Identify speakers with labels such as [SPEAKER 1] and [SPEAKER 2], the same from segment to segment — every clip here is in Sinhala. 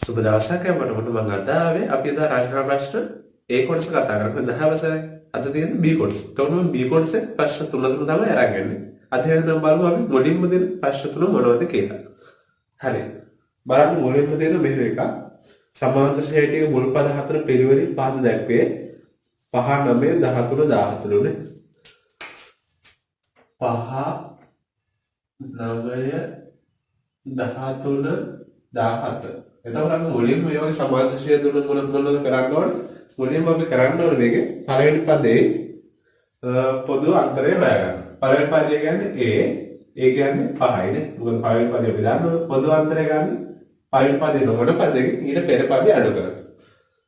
[SPEAKER 1] සුබ දවසක් යනකොට මම අද ආවේ අපි අද රචනා ප්‍රශ්න A කොටස කතා කරමු 10 වසරේ අද තියෙන B කොටස. එතකොට මම B කොටසේ ප්‍රශ්න තුන තමයි අරගන්නේ. අද වෙනනම් බලමු අපි මුලින්ම දෙන ප්‍රශ්න තුන මොනවද කියලා. හරි. බලන්න මුලින්ම දෙන මෙහෙම එකක්. සමාන්තර ශ්‍රේණියක මුල් පද හතර පිළිවෙලින් පහත දැක්වේ 5 9 13 14 නේ. 5 9 13 17 එතකොට අපි මුලින්ම මේ වගේ සමාන්තර ශ්‍රේණිය දුන්න මොනවද කරන්න ඕනේ? මුලින්ම අපි කරන්න ඕනේ මේකේ පළවෙනි පදේ පොදු අන්තරය හොයාගන්න. පළවෙනි පදය කියන්නේ A කියන්නේ 5යි නේ. මොකද පළවෙනි පදේ අපි දන්නවා පොදු අන්තරය ගන්න. පළවෙනි පදේ නොවන පදේ ඊට පෙර පදේ අඩු කරනවා.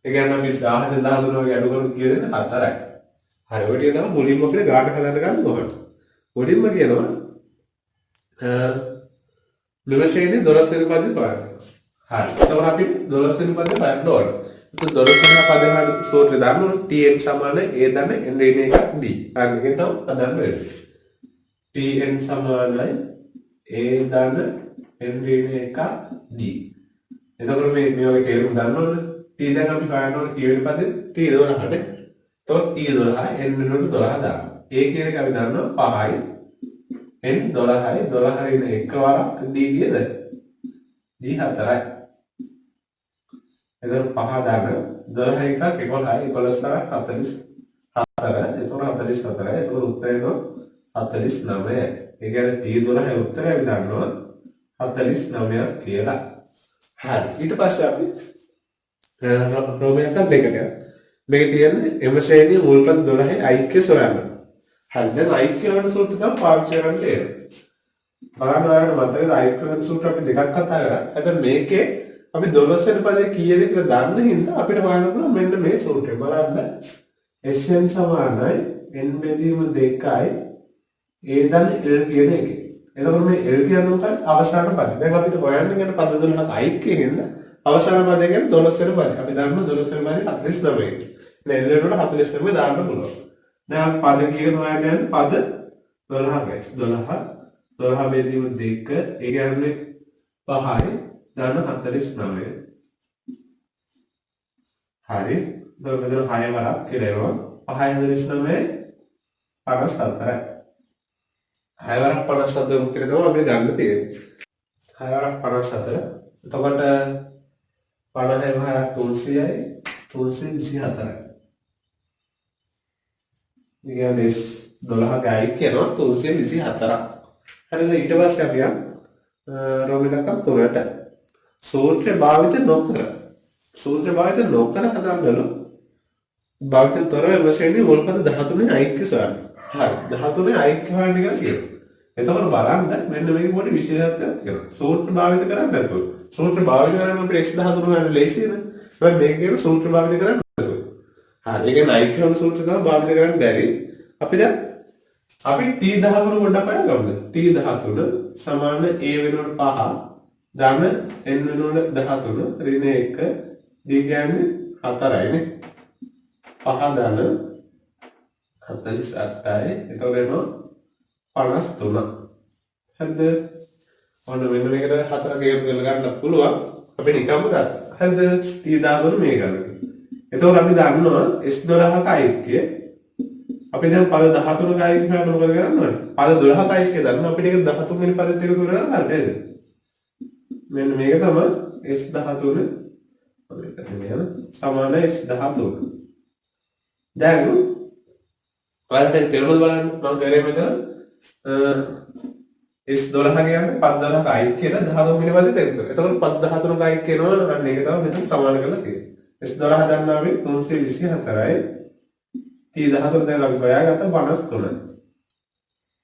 [SPEAKER 1] ඒ කියන්නේ අපි 17 13 වගේ අඩු කරමු කියන 4යි. හරි ඔය ටික තමයි මුලින්ම අපිට ගාන හදන්න ගන්න කොහොමද? මුලින්ම කියනවා මෙව ශ්‍රේණියේ 12 වෙනි පදේ හොයන්න. හරි. එතකොට අපි 12 වෙනි පදේ හොයන්න ඕනේ. එතකොට 12 වෙනි පදේ හොයන සූත්‍රය දාන්න tn සමාන a ධන n ඍණ එකක් d. හරි. ඒක තමයි හදන්න වෙන්නේ. tn සමානයි a ධන n ඍණ එකක් d. එතකොට මේ වගේ තේරුම් ගන්න ඕනේ. t දැන් අපි හොයන්න ඕනේ කීවෙනි පදේ? t 12 නේ. එතකොට t 12 n වෙනුවට 12 දාන්න. a කියන එක අපි දන්නවා 5යි n 12යි 12 ඍණ එක වරක් d කීයද? d 4යි. එතකොට 5 දාන්න 12 එකක් 11යි 11 44. එතකොට 44යි. එතකොට උත්තරය 49යි. ඒ කියන්නේ t 12යි උත්තරය අපි දන්නවා 49ක් කියලා. හරි. ඊට පස්සේ අපි රෝමයක දෙකට මේකේ තියෙන්නේ එම ශ්‍රේණියේ මුල් පද 12යි ඓක්‍ය සොයන්න. හරි. දැන් ඓක්‍ය වන සූත්‍රය තමයි පාවිච්චි කරන්න තියෙන්නේ. බලන්න ඔයාලට මතකද ඓක්‍ය වන සූත්‍ර අපි දෙකක් කතා කරා. හැබැයි මේකේ අපි 12 වෙනි පදේ කීයද කියලා දන්න හින්දා අපිට හොයන්න පුළුවන් මෙන්න මේ සූත්‍රය. බලන්න Sn සමානයි n බෙදීම 2යි a ධන l කියන එකේ. එතකොට මේ l කියන්නේ මොකක්ද? අවසාන පදේ. දැන් අපිට හොයන්න කියන පද 12ක් ඓක්‍ය හින්දා අවසාන පදේ කියන්නේ 12 වෙනි පදේ. අපි දන්නවා 12 වෙනි පදේ 49යි. නේද? l වලට 49 දාන්න පුළුවන්. දැන් පද කීයකට හොයන්න යන්නේ? පද 12 guys. 12 බෙදීම 2 ඒ කියන්නේ 5යි ධන 49. හරි. දැන් මෙතන 6 වරක් කියලා එනවා. 5යි 49 54යි. 6 වරක් 54 උත්තරේ තමයි අපි ගන්න තියෙන්නේ. 6 වරක් 54. එතකොට 50යි 300යි 324යි. කියන්නේ 12 ගයි කියනවා 324ක්. හරිද? ඊට පස්සේ අපි රෝමිනකක් 3ට සූත්‍රය භාවිත නොකර හදන්නලු භාවිත තොරව වශයෙන් මුල් පද 13 ඓක්‍ය සොයන්න. හරි 13 ඓක්‍ය හොයන්න කියලා කියනවා. එතකොට බලන්න මෙන්න මේක පොඩි විශේෂත්වයක් තියෙනවා. සූත්‍ර භාවිත කරන්නේ නැතුව. සූත්‍ර භාවිත කරන්නේ අපිට S13 ගන්න ලේසියිද? හැබැයි මේක කියන සූත්‍ර භාවිත කරන්නේ නැතුව. හරි ඒ කියන්නේ ඓක්‍ය වන සූත්‍ර තමයි භාවිත කරන්න බැරි. අපි t 13 පොඩ්ඩක් හොයගමු. t 13 සමාන a වෙනුවට 5 ධන n වෙනුවට 13 ඍණ 1 d කියන්නේ 4යි නේ. 5 ධන 48යි. එතකොට එනවා 53. හරිද? ඔන්න මෙන්න මේකට 4ක එකතු කරලා ගන්නත් පුළුවන්. අපි නිකම්ම ගත්තා. හරිද? t 13 මේ ගන්න. එතකොට අපි දන්නවා S12ක ඓක්‍ය අපි දැන් පද 13ක ඓක්‍ය හොයන්න මොකද කරන්න ඕනේ? පද 12ක ඓක්‍ය දන්නවා අපිට ඒක 13 වෙනි පදෙත් එකතු කරලා නේද? මෙන්න මේක තමයි S13 සමාන S13. දැන් ඔයාලට තේරුණාද බලන්න මම කරේ මෙතන S12 කියන්නේ පද 12ක ඓක්‍යද 13 වෙනි පදෙත් එකතු කරලා. එතකොට පද 13ක ඓක්‍ය වෙනවා අන්න ඒක තමයි මෙතන සමාන කරලා තියෙන්නේ. S12 දන්නා අපි 324යි t 13 දැන් අපි හොයාගත්ත 53.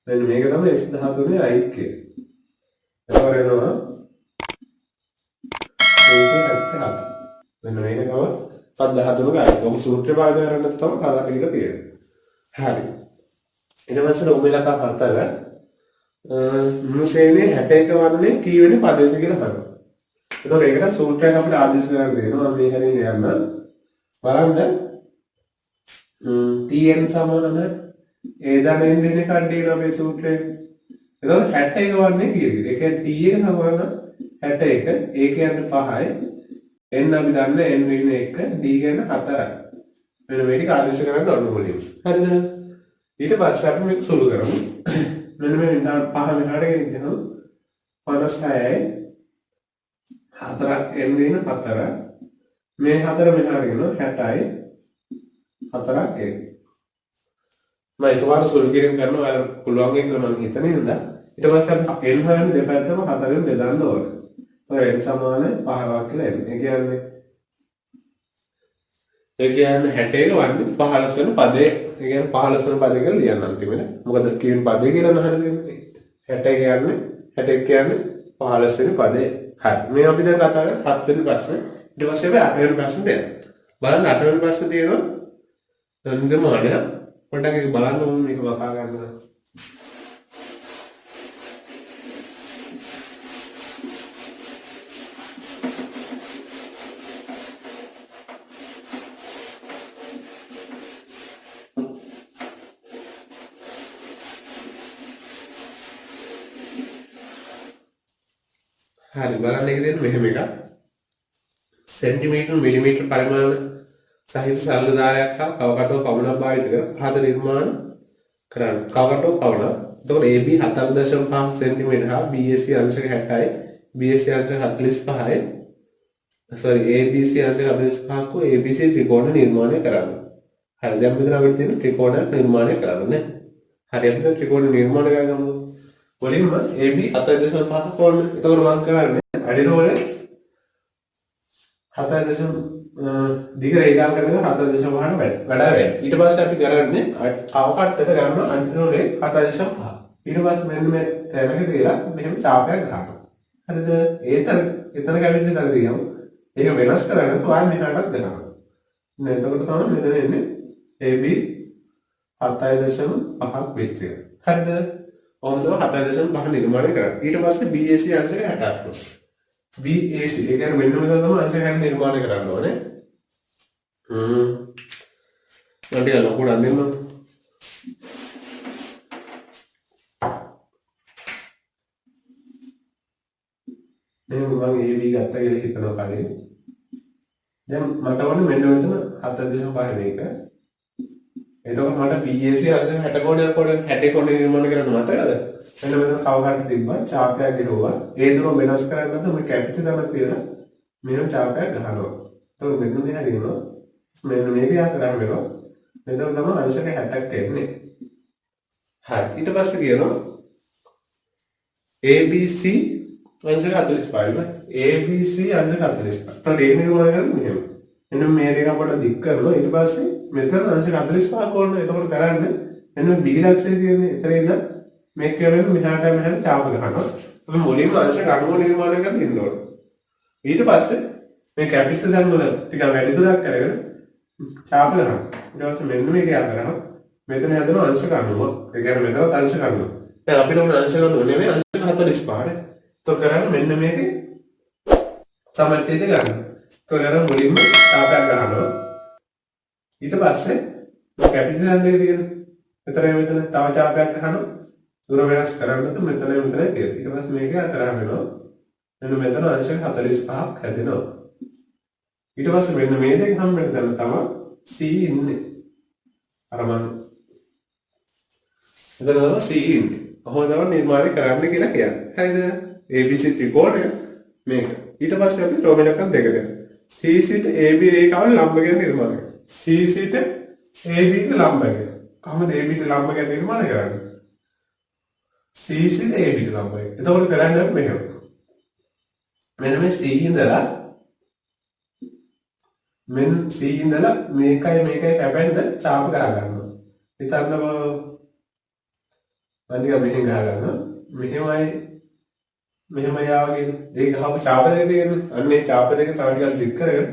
[SPEAKER 1] දැන් මේක තමයි S13 ඓක්‍ය. එතකොට එනවා 377. මෙන්න මේක තමයි පද 13ක ඓක්‍ය. ඔබ සූත්‍රය භාවිත කරන්න තමයි කතා ටික තියෙන්නේ. හරි. ඊට පස්සේ ඔමෙලක හතර මුසේනේ 61 වන්නේ කීවෙනි පදයේද කියලා බලන්න. එතකොට ඒකට සූත්‍රයක් අපිට ආදේශ කරලා දෙනවා. මේ හැරෙන්න යන්න බලන්න tn සමාන a ධන n වෙන එකක් දෙන අපේ සූත්‍රයේ. එතකොට 61 වන්නේ කීයද? ඒ කියන්නේ t එක සමාන 61 ඒ කියන්නේ 5යි n අපි දන්නේ n ඍණ 1 d ගැන 4යි. මෙන්න මේක ආදේශ කරන්න ඕන මුලින්ම. හරිද? ඊට පස්සේ අපි මේක සුළු කරමු. මෙන්න මේ විඳාන 5 මෙහාට ගෙනින් දෙනවා. 56යි 4ක් n ඍණ 4. මේ 4 මෙහාට ගෙනවා 60යි 4ක් n. මම එකවර සුළු කිරීම කරනවා අර පුළුවන් එක මම හිතන ඉඳලා ඊට පස්සේ අපි n හොයන්න දෙපැත්තම 4ෙන් බෙදන්න ඕනේ. ඔය n සමාන 15ක් කියලා n. ඒ කියන්නේ 61 වන්නේ 15 වෙනි පදේ. ඒ කියන්නේ 15 වෙනි පදේ කියලා ලියන්න අන්තිමට. මොකද කියන පදේ කියලා නහර දෙන්නේ. 61 කියන්නේ 15 වෙනි පදේ. හරි. මේ අපි දැන් කතා කරන්නේ 7 වෙනි ප්‍රශ්නේ. ඊට පස්සේ අපි 8 වෙනි ප්‍රශ්නට යනවා. බලන්න 8 වෙනි ප්‍රශ්නේ තියෙනවා නිර්මාණය. පොඩ්ඩක් ඒක බලන්න ඕනේ මේක වකා ගන්න. හරි බලන්න එක දෙන්න මෙහෙම එකක් සෙන්ටිමීටර මිලිමීටර පරිමාණ සහිත සරල ධාරයක් හා කවකටුව පමණක් භාවිත කර පහත නිර්මාණ කරන්න. කවකටුව පමණ. එතකොට AB 4.5 සෙන්ටිමීටර හා BAC අංශක 60යි BAC අංශක 45යි sorry ABC අංශක 45ක් වූ ABC ත්‍රිකෝණ නිර්මාණය කරන්න. හරි දැන් මෙතන අපිට තියෙන ත්‍රිකෝණයක් නිර්මාණය කරන්න නේ. හරි අපි දැන් ත්‍රිකෝණ නිර්මාණය කරගමු. මුලින්ම AB 4.5 කෝණ. එතකොට මම කරන්නේ අඩි රෝල 7. දිග රේඛාව කරගෙන 7.5 වඩා වැඩි. ඊට පස්සේ අපි කරන්නේ කවකට්ටට ගන්න අඩි රෝලේ 7.5. ඊට පස්සේ මෙන්න මේ රැමක තියලා මෙහෙම චාපයක් ගන්නවා. හරිද? එතන කැවිලි තන දිගම. ඒක වෙනස් කරන්න ඔයාලා මෙහාටත් දෙනවා. නේද? එතකොට තමයි මෙතන එන්නේ AB 7.5ක් වෙච්ච එක. හරිද? ඔන්න 7.5 නිර්මාණය කරා. ඊට පස්සේ BAC අංශක 60ක්. BAC ඒ කියන්නේ මෙන්න මෙතන තමයි අංශක 60 නිර්මාණය කරන්න ඕනේ. වැඩි ලොකුට අඳින්න. දැන් මම AB ගත්තා කියලා හිතනවා කලින්. දැන් මට ඕනේ මෙන්න මෙතන 7.5 මේක. එතකොට මට BAC අංශක 60 කෝණයක් 60 කෝණ නිර්මාණය කරන්න මතකද? මෙන්න මෙතන කවකට තිබ්බා චාපයක් ගෙරුවා. ඒ දුර වෙනස් කරන්න නැත්නම් මේ කැපිටි තමයි තියලා මෙහෙම චාපයක් ගහනවා. එතකොට මෙන්න මෙහා දිනනවා. මෙන්න මේක යා කරන්න වෙනවා. මෙතන තමයි අංශක 60ක් එන්නේ. හරි. ඊට පස්සේ කියනවා ABC අංශක 45 නේ. ABC අංශක 45. එතකොට ඒ නිර්මාණය කරන්නේ මෙහෙම. එන්න මේ දෙක අපට දික් කරනවා. ඊට පස්සේ මෙතන අංශක 45 කෝණ. එතකොට කරන්නේ එන්න B ලක්ෂය කියන්නේ එතන ඉඳන් මේක වෙන මෙහාට චාප ගන්නවා. අපි මුලින්ම අංශක 90 නිර්මාණය කරගෙන ඉන්න ඕනේ. ඊට පස්සේ මේ කැපිටල් දැන් වල ටික වැඩි දුරක් කරගෙන චාප ගන්නවා. ඊට පස්සේ මෙන්න මේක යා කරනවා. මෙතන හදනවා අංශක 90. ඒ කියන්නේ මෙතන අංශක 90. දැන් අපිට උන අංශක 90 නෙමෙයි අංශක 45 නේ. તો කරන්නේ මෙන්න මේකේ සමච්ඡේද ගන්න. તો කරන්නේ මුලින්ම චාපයක් ගන්නවා. ඊට පස්සේ කැපිටල් දැන් දෙක තියෙන. මෙතන තව චාපයක් ගන්නවා. දුර වෙනස් කරන්නට මෙතන තියෙනවා. ඊට පස්සේ මේක අතර වෙනවා. මෙන්න මෙතන අංශක 45ක් හැදෙනවා. ඊට පස්සේ මෙන්න මේ දෙක හම්බෙන්න තැන තමයි C ඉන්නේ. අර මම එතන තමයි C ඉන්නේ. කොහොමද නිර්මාණය කරන්න කියලා කියන්නේ. හරිද? ABC ත්‍රිකෝණය මේක. ඊට පස්සේ අපි රෝමලකම් දෙක දෙනවා. C සිට AB රේඛාව ලම්බ ගැන නිර්මාණය කරනවා. C සිට AB ට ලම්බ ගැන. කොහොමද AB ට ලම්බ ගැන නිර්මාණය කරන්නේ? C සිට AB ට ලම්බ ගැන. එතකොට කරන්නේ මෙහෙම. මෙන්න මේ C ඉඳලා මේකයි කැපෙන්න චාප ගහ ගන්නවා. හිතන්නකො අනික මෙහෙන් ගහ ගන්නවා. මෙහෙම යාවගෙන ඒ ගහපු චාප දෙක තියෙන්නේ. අන්න ඒ චාප දෙක තව ටිකක් දික් කරගෙන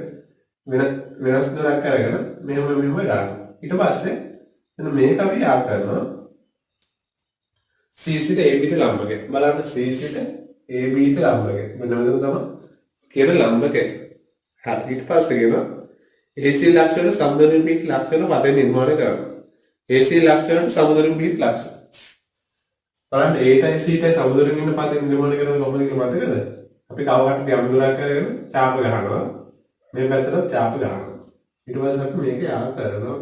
[SPEAKER 1] වෙනස් දුරක් කරගෙන මෙහෙම ගන්නවා. ඊට පස්සේ එන්න මේක අපි යා කරනවා. C සිට AB ට ලම්බකේ. බලන්න C සිට AB ට ලම්බකේ. මෙන්න මෙතන තමයි කියන ලම්බකේ. හරි ඊට පස්සේ කියනවා AC ලක්ෂණ සමුදරින් පිට ලක්ෂණ පදේ නිර්මාණය කරනවා. AC ලක්ෂණට සමුදරින් පිට ලක්ෂණ. බලන්න Aටයි Cටයි සමුදරින් ඉන්න පදේ නිර්මාණය කරන කොහොමද කියලා මතකද? අපි කවකට යම් දුරක් කරගෙන චාප ගහනවා. මේ පැත්තට ත්‍යාප ගන්නවා. ඊට පස්සේ අපි මේක යා කරනවා.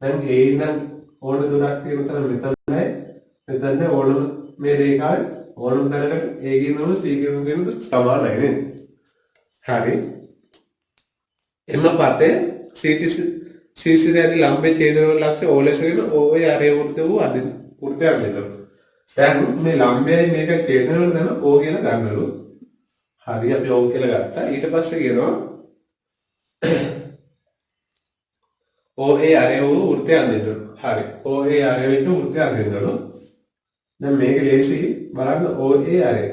[SPEAKER 1] දැන් ඒ ඉඳන් ඕන දුරක් තියෙන තැන මෙතනයි. මෙතන ඕනම මේ රේඛාවේ ඕනම තැනකට ඒ කියනම C කියන දෙන්න සමානයි නේද? හරි. එම පතේ සීසිරයේදී ලම්බේ ඡේදන වල ලක්ෂ්‍ය O ලෙස වෙන OA අරේ වෘත්ත වූ වෘත්තයක් දෙනවා. දැන් මේ ලම්බයේ මේක ඡේදන වල දැන O කියලා ගන්නලු. හරි අපි O කියලා ගත්තා. ඊට පස්සේ කියනවා OA අරේ වූ වෘත්තයක් දෙන්නලු. හරි. OA අරේ වෙච්ච වෘත්තයක් දෙන්නලු. දැන් මේක ලේසි බලන්න OA අරේ.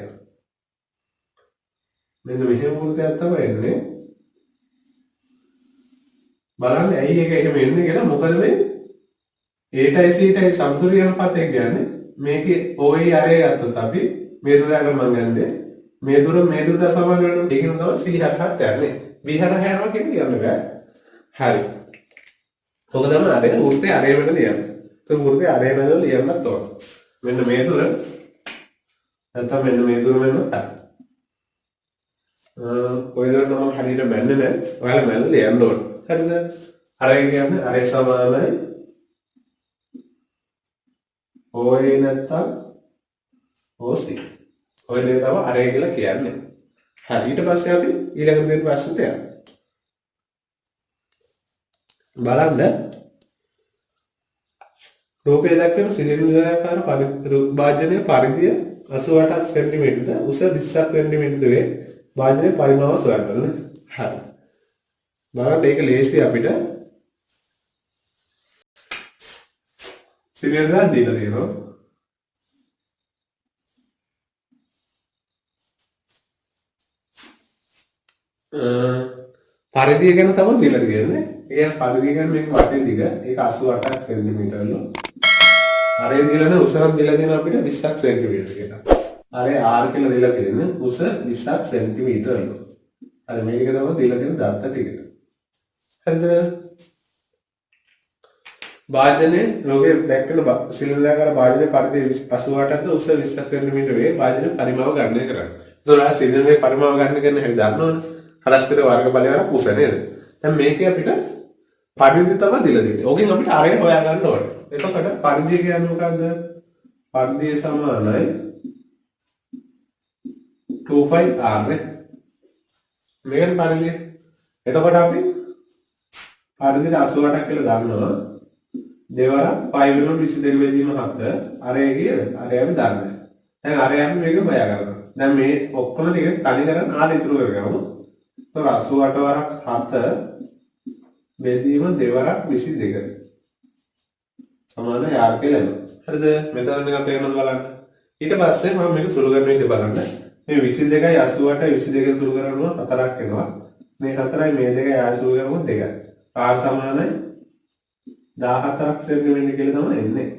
[SPEAKER 1] මෙන්න මෙහෙම වෘත්තයක් තමයි එන්නේ. බලන්න ඇයි ඒක එහෙම එන්නේ කියලා. මොකද මේ Aටයි Cටයි සමතුලිත අනුපාතය කියන්නේ මේකේ OA අරේ ගත්තොත් අපි මේ දුරට මම ගන්නේ මේ දුරට සමාන වෙනවා. ඒක නේද C හරහත් යන්නේ. B හරහා යනවා කියන්නේ බෑ. හරි. ඔක තමයි අරේ වෘත්තේ අරේ වෙන ලියන්න. ඒක වෘත්තේ අරේ වෙන ලියන්නත් ඕන. මෙන්න මේ දුර නැත්නම් මෙන්න මේ දුර වෙනත් හරි. ඔය දුර නම් හරියට බැන්නේ නැහැ. ඔයාලා මැල්ල ලියන්න ඕන. හරිද? අරේ කියන්නේ අරේ සමානයි OA නැත්නම් OC. ඔය දෙක තමයි අරේ කියලා කියන්නේ. හරි. ඊට පස්සේ අපි ඊළඟ දෙන ප්‍රශ්නෙට යමු. බලන්න රූපය දක්වන සිලින්ඩරාකාර භාජනයේ පරිධිය 88 cm ද උස 20 cm ද වේ. භාජනයේ පරිමාව සොයන්න. හරි. බලන්න ඒක ලේසි අපිට. සිලින්ඩරයක් දීලා තියෙනවා. පරිධිය ගැන තමයි දීලා තියෙන්නේ. ඒ පරිධිය ගැන මේක වටේ දිග ඒක 88 cm ලු. අරේ දීලා නේ උසක් දීලා තියෙන අපිට 20ක් cm කියලා. අරේ R කියලා දීලා තියෙන්නේ උස 20ක් cm ලු. හරි මේක තමයි දීලා තියෙන දත්ත ටික. හරිද? භාජනයේ රෝගේ දැක්කන සිලින්ඩරාකාර භාජනයේ පරිධිය 88ක්ද උස 20 cm වේ. භාජනයේ පරිමාව ගණනය කරන්න. ඒතකොට සිලින්ඩරේ පරිමාව ගණනය කරන්න හැටි දන්නවනේ. හරස්කර වර්ග බලයක් උස නේද? දැන් මේකේ අපිට පරිධිය තමයි දීලා තියෙන්නේ. ඕකෙන් අපිට අරේ හොයා ගන්න ඕනේ. එතකොට පරිධිය කියන්නේ මොකද්ද? පරිධිය සමානයි 2πr නේ. මේකේ පරිධිය. එතකොට අපි පරිධිය 88ක් කියලා දන්නවා. දෙවරක් π වෙනුවට 22 බෙදීම 7 අරේ කීයද? අරේ අපි දන්නේ. දැන් අරේ අපි මේක හොයා ගන්නවා. දැන් මේ ඔක්කොම ටික තනි කරන් ආර ඉතුරු කරගමු. तो 88 වරක් 7 බෙදීම දෙවරක් 22 සමානයි r කියලා එනවා. හරිද? මෙතන නිකන් තේරෙනවද බලන්න. ඊට පස්සේ මම මේක සුළු කරන විදිහ බලන්න. මේ 22යි 88යි 22 සුළු කරනවා 4ක් එනවා. මේ 4යි මේ 2යි සුළු කරනවා 2යි. r සමානයි 14ක් සෙන්ටිමීටර කියලා තමයි එන්නේ.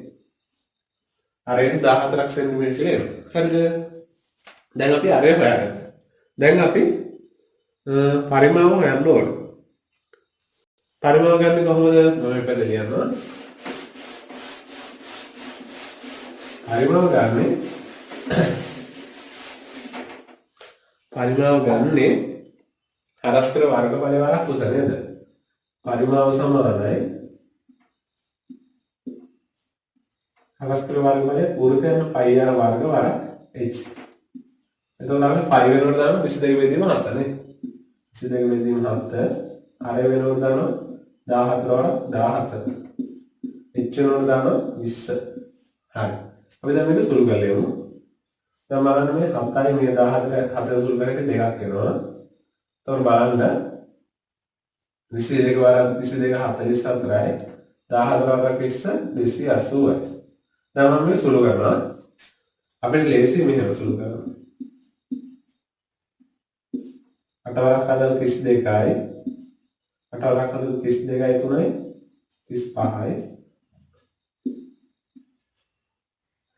[SPEAKER 1] අරයට 14ක් සෙන්ටිමීටර කියලා එනවා. හරිද? දැන් අපි අරය හොයාගත්තා. දැන් අපි පරිමාව හොයන්න ඕන. පරිමාව ගන්න කොහොමද? මම ඉපද ලියනවා. පරිමාව ගන්නේ හරස්කර වර්ගඵල වරක් උස නේද? පරිමාව සමානයි හරස්කර වර්ගඵලයේ වෘත්තයන් πr වර්ග වරක් h. එතකොට අපි 5 වෙනකොට දාන 22 බෙදීම 7 නේ. 22 බෙදීම 7 අර වෙනකොට දානවා 14 වරක් 17. h වෙනකොට දානවා 20. හරි. අපි දැන් මේක සුළු කරලා යමු. දැන් බලන්න මේ 7යි මේ 14 7 සුළු කරගෙන දෙකක් එනවා. එතකොට බලන්න 22 වරක් 22 44යි 14 වරක් 20 280යි. දැන් මම මේ සුළු කරනවා. අපිට ලේසි මෙහෙම සුළු කරනවා. 8 වරක් හදලා 32යි 8 වරක් හදලා 32යි 3යි 35යි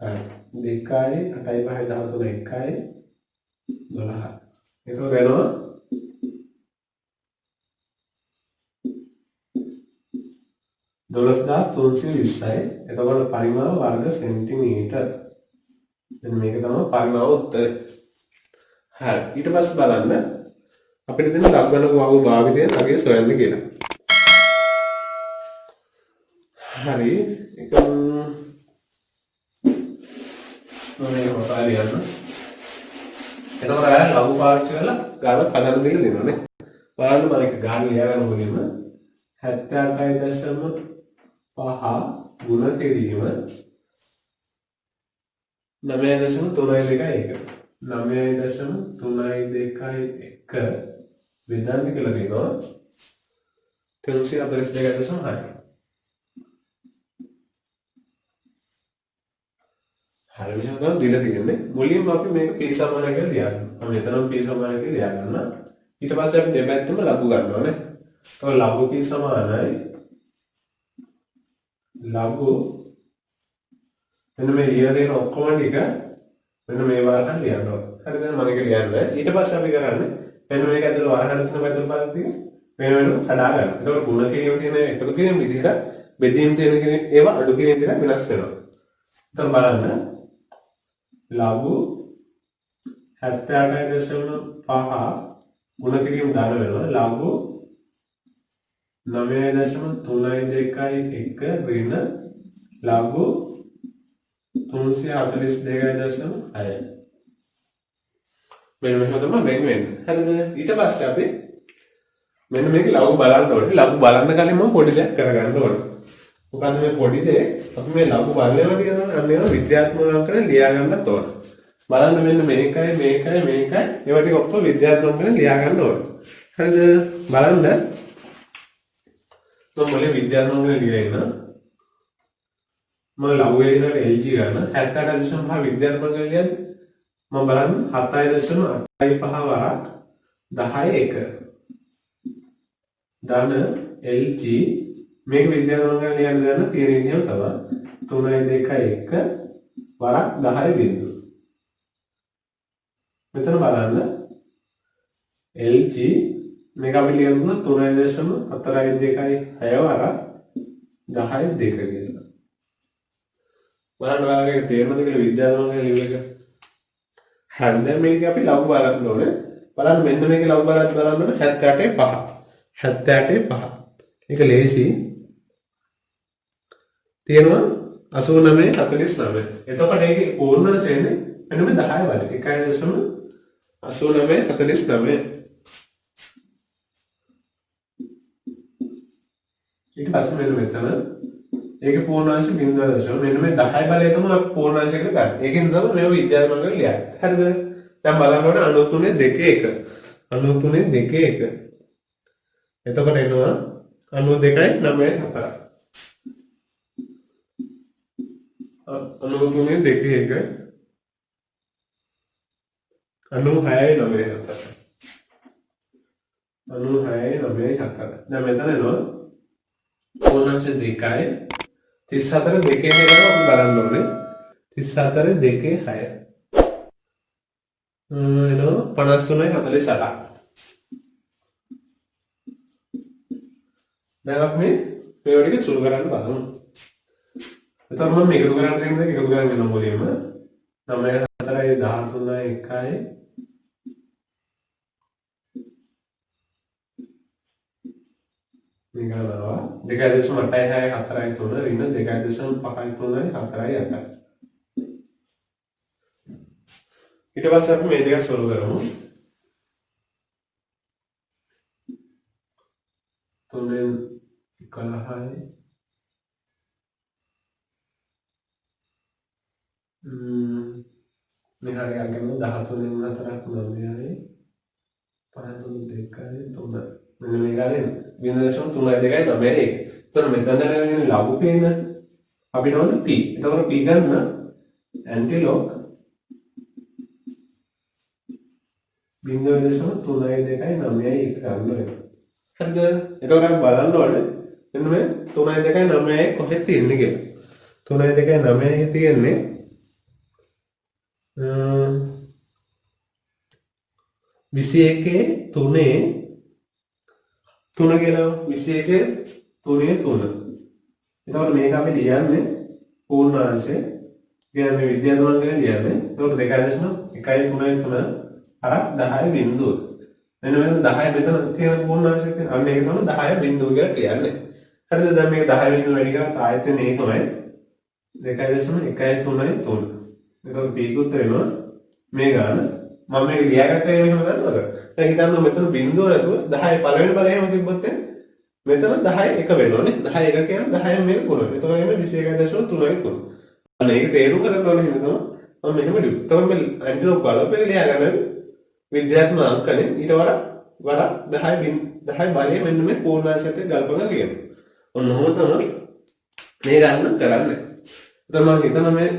[SPEAKER 1] හරි 2යි 8යි 5යි 13යි 1යි 12යි. එතකොට වෙනවා 12320යි. එතකොට පරිමාව වර්ග සෙන්ටිමීටර. දැන් මේක තමයි පරිමාව උත්තරය. හරි. ඊට පස්සේ බලන්න අපිට දෙන ලබන වගු භාවිතය අගේ සොයන්න කියලා. හරි එක මේ මොකක්ද ලියන්න. එතකොට අය ලඝු පාවිච්චි කරලා ගාන පදන දෙක දෙනවනේ. බලන්න මම එක ගාන ලියාගන්න මුලින්ම 78.5 ගුණ කිරීම 9.321 9.321 විදන්න කියලා දෙනවා 342.6. හරි විශේෂ ගන්න දීලා තියෙන්නේ මුලින්ම අපි මේක p සමාන කියලා ලියන්න. අපි මෙතනම p සමාන කියලා ලියාගන්න. ඊට පස්සේ අපි දෙපැත්තම ලඝු ගන්නවානේ. તો ලඝු p සමානයි ලඝු මෙන්න මේ ලියලා දෙන ඔක්කොම ටික මෙන්න මේ වරකට ලියන්න ඕනේ. හරිද? මම ඒක ලියන්නේ. ඊට පස්සේ අපි කරන්නේ මෙන්න මේක ඇතුළේ වරකට තියෙන පැතුම් පද ටික වෙන වෙනම කඩා ගන්න. ඒකට ගුණ කිරීම තියෙන එකතු කිරීම විදිහට බෙදීම් තියෙන කෙනෙක් ඒවා අඩු කිරීම විදිහට වෙනස් වෙනවා. එතන බලන්න ලඝු 78.5 ගුණ කිරීම දාන වෙනවා. ලඝු 9.321 ඍණ ලඝු 342.6 මෙන්න මේක තමයි වෙන්නේ. හරිද? ඊට පස්සේ අපි මෙන්න මේක ලඝු බලන්න ඕනේ. ලඝු බලන්න කලින් මම පොඩි දෙයක් කරගන්න ඕනේ. මොකද මේ පොඩි දේ අපි මේ ලඝු බලනවා කියනවනේ අන්න ඒවා විද්‍යාත්මක අංකන ලියා ගන්නත් ඕනේ. බලන්න මෙන්න මේකයි ඒවා ටික ඔක්කොම විද්‍යාත්මක අංකන ලියා ගන්න ඕනේ. හරිද? බලන්න तो मुझे विद्यार्थी में लिया है ना मैं लागू है ना LG करना 78.5 विद्यार्थी में लिया मैं बरान 7.8 वारा 10 दान LG में विद्यार्थी में लिया ना 3 इंडियन था तुमने देखा 1 वारा 10 बिंदु मित्र बरान LG මේක අපි ලියන්න 3.4 6 10 2 කියලා. බලන්න ඔයාලගේ තේරෙනවද කියලා විද්‍යාත්මක ලියුම එක. හරි දැන් මේක අපි ලඝු බලන්න ඕනේ. බලන්න මෙන්න මේකේ ලඝු බලන්න ඕනේ 78.5. 78.5. මේක ලේසි. තියෙනවා 89.49. එතකොට ඒකේ පූර්ණ ශ්‍රේණිය මෙන්න මේ 10 වල 1.89.49. ඊට පස්සේ මෙන්න මෙතන ඒකේ පූර්ණාංශ 0.0 මෙන්න මේ 10 බලය තමයි අපි පූර්ණාංශයකට ගන්න. ඒකෙන් තමයි මේව විද්‍යාත්මකව ලියන්නේ. හරිද? දැන් බලනකොට 93.21 93.21 එතකොට එනවා 92.94 93.21 96.94 96.94 දැන් මෙතන එනවා පූර්ණාංශ 2යි 34 2 එක අපි බලන්න ඕනේ 34 2 6 එනවා 53.48 දැන් අපි මේ ටික සුළු කරන්න බලමු. එතකොට මම මේක එකතු කරන්න දෙන්නේ එකතු කරගෙන යන මොලේම 9 4යි 13යි 1යි මේකනවා 2.8යි 4යි 3 ඍණ 2.5යි 3යි 4යි 8යි. ඊට පස්සේ අපි මේ දෙක සොල්ව් කරමු. 3න් 11යි මෙහාට යන්න 13න් 4ක් 9යි 5න් 2යි 3 මෙන්න මේ ගානේ 0.3 2යි 9යි 1. එතන මෙතන ගන්නේ ලඝු පේන අපි නෝන p. එතකොට p ගන්න ඇන්ටිලොග් 0.3 2යි 9යි 1 ගන්න වෙනවා. හරිද? එතකොට අපි බලන්න ඕනේ මෙන්න මේ 3යි 2යි 9යි කොහෙද තියෙන්නේ කියලා. 3යි 2යි 9යි තියෙන්නේ 21 3 3 කියලා 21 3 3. එතකොට මේක අපි ලියන්නේ පූර්ණාංශය. කියන්නේ විද්‍යාත්මක ලියන්නේ. එතකොට 2.1යි 3යි 3 අර 10 බිඳුව. මෙන්න මෙතන 10 මෙතන තියෙන පූර්ණාංශයක් තියෙන. අන්න ඒක තමයි 10 බිංදුව කියලා කියන්නේ. හරිද? දැන් මේක 10 බිංදුව වැඩි කරලා ආයතන ඒකමයි 2.133. එතකොට b කුත් වෙනවා මේ ගාන. මම මේක ලියාගත්තේ මෙහෙම දන්නවද? දැන් හිතන්න මෙතන බිංදුව නැතුව 10 පළවෙනි බලය එහෙම තිබ්බොත් මෙතන 10 එක වෙනවනේ. 10 එක කියන්නේ 10න් මේක ගුණ වෙනවා. එතකොට එන්නේ 21.3. අන්න ඒක තේරුම් ගන්න ඕනේ හිතනවා. මම මෙහෙම ලියුවා. එතකොට මේ ඇන්ට්‍රෝප් බලපෑම ලියා ගන්න විද්‍යාත්මක අංකනේ ඊට වඩා 10 බලය මෙන්න මේ පූර්ණාංශයට ගල්පගෙන ලියනවා. ඔන්න ඔහොම තමයි මේ ගණන කරන්නේ. එතකොට මම හිතනවා මේ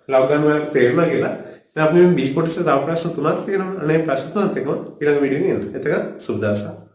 [SPEAKER 1] ලබන වලට තේරුණා කියලා. දැන් අපි මේ B කොටසේ තව ප්‍රශ්න තුනක් තියෙනවා. අනේ ප්‍රශ්න තුනත් එක්කම ඊළඟ වීඩියෝ එකේ එන්න. එතක සුබ දවසක්.